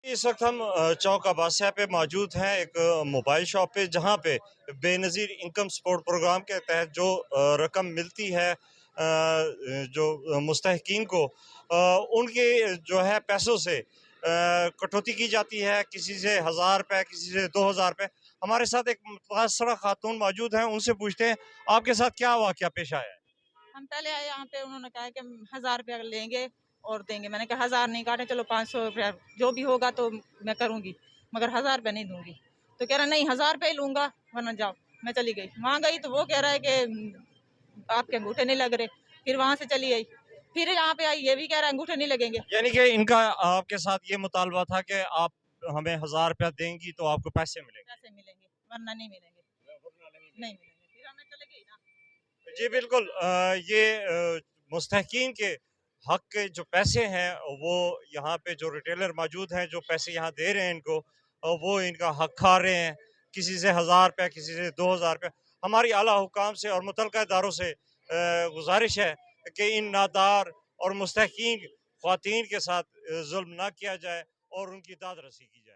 इस वक्त हम चौक अब्बासिया पे मौजूद हैं, एक मोबाइल शॉप पे, जहाँ पे बेनज़ीर इनकम सपोर्ट प्रोग्राम के तहत जो रकम मिलती है जो मुस्तहिकीन को, उनके जो है पैसों से कटौती की जाती है। किसी से 1000 रुपये, किसी से 2000 रुपये। हमारे साथ एक मुतासरा खातून मौजूद हैं, उनसे पूछते हैं आपके साथ क्या वाक़या पेश आया है। हम पहले आए यहाँ पे, उन्होंने कहा कि हम 1000 रुपया लेंगे और देंगे। मैंने कहा 1000 नहीं काटे, चलो 500 रुपया जो भी होगा तो मैं करूँगी, मगर 1000 रुपया नहीं दूंगी। तो कह रहा नहीं 1000 रुपया ही लूंगा, वरना जाओ। मैं चली गई, वहाँ गई तो वो कह रहा है कि आपके अंगूठे नहीं लग रहे। फिर वहां से चली आई, फिर यहाँ पे आई, ये भी कह रहा है अंगूठे नहीं लगेंगे। यानी कि इनका आपके साथ ये मुतालबा था कि आप हमें 1000 रुपया देंगी तो आपको पैसे मिलेंगे। पैसे मिलेंगे, वरना नहीं मिलेंगे। नहीं मिलेंगे, फिर हमें चले गई ना। जी बिल्कुल, ये मुस्तहकीन के हक के जो पैसे हैं, वो यहाँ पे जो रिटेलर मौजूद हैं, जो पैसे यहाँ दे रहे हैं इनको, वो इनका हक खा रहे हैं। किसी से 1000 रुपया, किसी से 2000 रुपया। हमारी आला हुकाम से और मुतलका इदारों से गुजारिश है कि इन नादार और मुस्तहकीन ख्वातीन के साथ जुल्म ना किया जाए और उनकी दाद रसी की जाए।